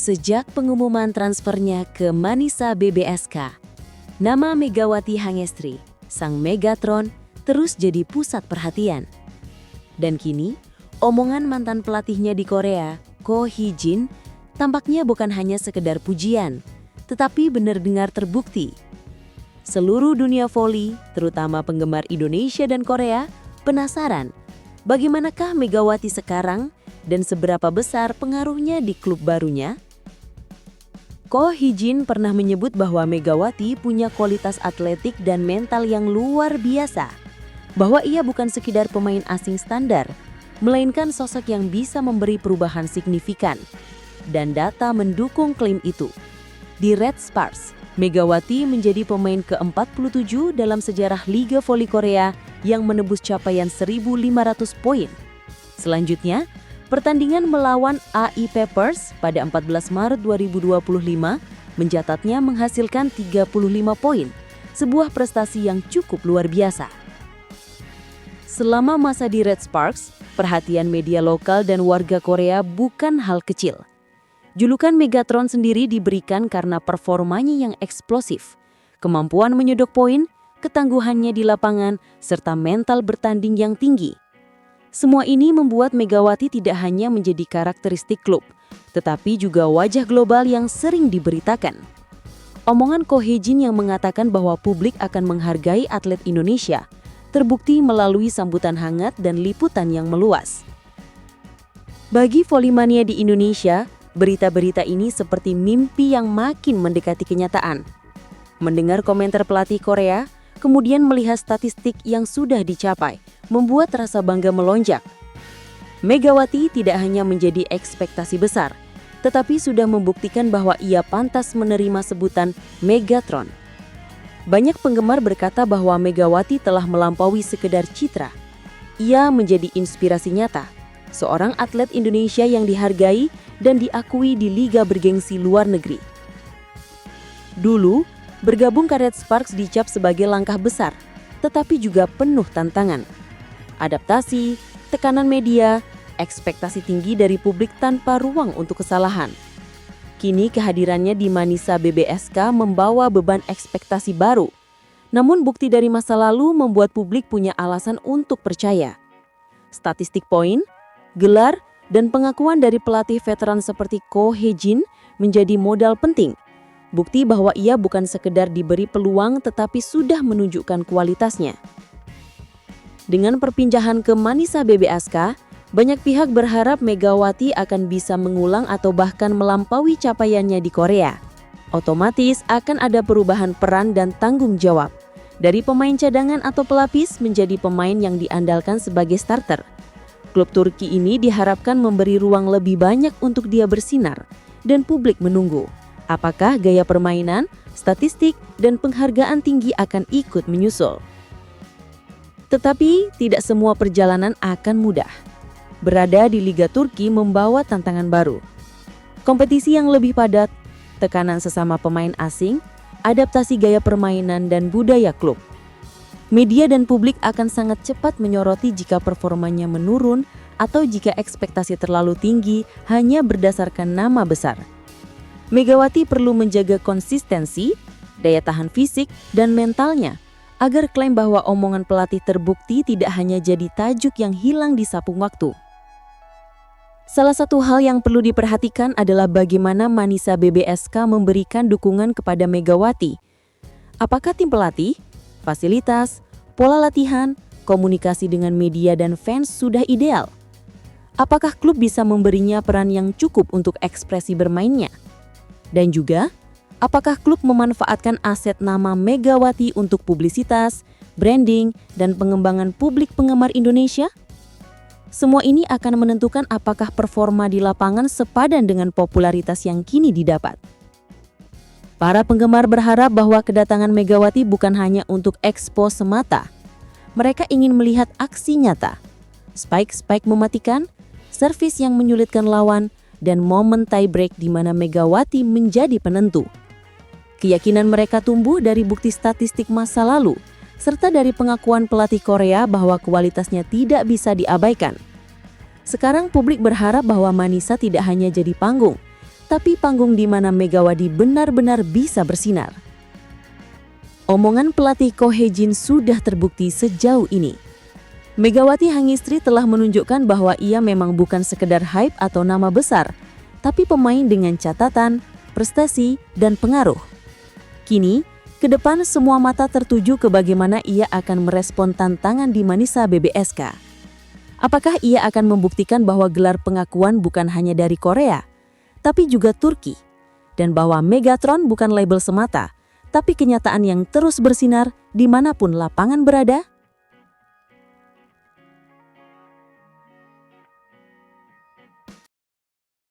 Sejak pengumuman transfernya ke Manisa BBSK, nama Megawati Hangestri, sang Megatron, terus jadi pusat perhatian. Dan kini, omongan mantan pelatihnya di Korea, Ko Hee-jin, tampaknya bukan hanya sekedar pujian, tetapi benar-benar terbukti. Seluruh dunia voli, terutama penggemar Indonesia dan Korea, penasaran bagaimanakah Megawati sekarang dan seberapa besar pengaruhnya di klub barunya. Ko Hee-jin pernah menyebut bahwa Megawati punya kualitas atletik dan mental yang luar biasa, bahwa ia bukan sekedar pemain asing standar, melainkan sosok yang bisa memberi perubahan signifikan. Dan data mendukung klaim itu. Di Red Sparks, Megawati menjadi pemain ke-47 dalam sejarah Liga Voli Korea yang menembus capaian 1.500 poin. Selanjutnya, pertandingan melawan AI Peppers pada 14 Maret 2025 mencatatnya menghasilkan 35 poin, sebuah prestasi yang cukup luar biasa. Selama masa di Red Sparks, perhatian media lokal dan warga Korea bukan hal kecil. Julukan Megatron sendiri diberikan karena performanya yang eksplosif, kemampuan menyodok poin, ketangguhannya di lapangan, serta mental bertanding yang tinggi. Semua ini membuat Megawati tidak hanya menjadi karakteristik klub, tetapi juga wajah global yang sering diberitakan. Omongan Ko Hee-jin yang mengatakan bahwa publik akan menghargai atlet Indonesia terbukti melalui sambutan hangat dan liputan yang meluas. Bagi volimania di Indonesia, berita-berita ini seperti mimpi yang makin mendekati kenyataan. Mendengar komentar pelatih Korea, kemudian melihat statistik yang sudah dicapai, membuat rasa bangga melonjak. Megawati tidak hanya menjadi ekspektasi besar, tetapi sudah membuktikan bahwa ia pantas menerima sebutan Megatron. Banyak penggemar berkata bahwa Megawati telah melampaui sekedar citra. Ia menjadi inspirasi nyata, seorang atlet Indonesia yang dihargai dan diakui di liga bergengsi luar negeri. Dulu, bergabung ke Red Sparks dicap sebagai langkah besar, tetapi juga penuh tantangan. Adaptasi, tekanan media, ekspektasi tinggi dari publik tanpa ruang untuk kesalahan. Kini kehadirannya di Manisa BBSK membawa beban ekspektasi baru. Namun bukti dari masa lalu membuat publik punya alasan untuk percaya. Statistik poin, gelar, dan pengakuan dari pelatih veteran seperti Ko Hee-jin menjadi modal penting. Bukti bahwa ia bukan sekedar diberi peluang tetapi sudah menunjukkan kualitasnya. Dengan perpindahan ke Manisa BBSK, banyak pihak berharap Megawati akan bisa mengulang atau bahkan melampaui capaiannya di Korea. Otomatis akan ada perubahan peran dan tanggung jawab. Dari pemain cadangan atau pelapis menjadi pemain yang diandalkan sebagai starter. Klub Turki ini diharapkan memberi ruang lebih banyak untuk dia bersinar, dan publik menunggu. Apakah gaya permainan, statistik, dan penghargaan tinggi akan ikut menyusul? Tetapi tidak semua perjalanan akan mudah. Berada di Liga Turki membawa tantangan baru. Kompetisi yang lebih padat, tekanan sesama pemain asing, adaptasi gaya permainan dan budaya klub. Media dan publik akan sangat cepat menyoroti jika performanya menurun atau jika ekspektasi terlalu tinggi hanya berdasarkan nama besar. Megawati perlu menjaga konsistensi, daya tahan fisik, dan mentalnya agar klaim bahwa omongan pelatih terbukti tidak hanya jadi tajuk yang hilang di sapung waktu. Salah satu hal yang perlu diperhatikan adalah bagaimana Manisa BBSK memberikan dukungan kepada Megawati. Apakah tim pelatih, fasilitas, pola latihan, komunikasi dengan media dan fans sudah ideal? Apakah klub bisa memberinya peran yang cukup untuk ekspresi bermainnya? Dan juga, apakah klub memanfaatkan aset nama Megawati untuk publisitas, branding, dan pengembangan publik penggemar Indonesia? Semua ini akan menentukan apakah performa di lapangan sepadan dengan popularitas yang kini didapat. Para penggemar berharap bahwa kedatangan Megawati bukan hanya untuk ekspos semata. Mereka ingin melihat aksi nyata. Spike-spike mematikan, servis yang menyulitkan lawan, dan momen tie break di mana Megawati menjadi penentu. Keyakinan mereka tumbuh dari bukti statistik masa lalu, serta dari pengakuan pelatih Korea bahwa kualitasnya tidak bisa diabaikan. Sekarang publik berharap bahwa Manisa tidak hanya jadi panggung, tapi panggung di mana Megawati benar-benar bisa bersinar. Omongan pelatih Ko Hye-jin sudah terbukti sejauh ini. Megawati Hangistri telah menunjukkan bahwa ia memang bukan sekedar hype atau nama besar, tapi pemain dengan catatan, prestasi, dan pengaruh. Kini, ke depan semua mata tertuju ke bagaimana ia akan merespon tantangan di Manisa BBSK. Apakah ia akan membuktikan bahwa gelar pengakuan bukan hanya dari Korea, tapi juga Turki, dan bahwa Megatron bukan label semata, tapi kenyataan yang terus bersinar dimanapun lapangan berada?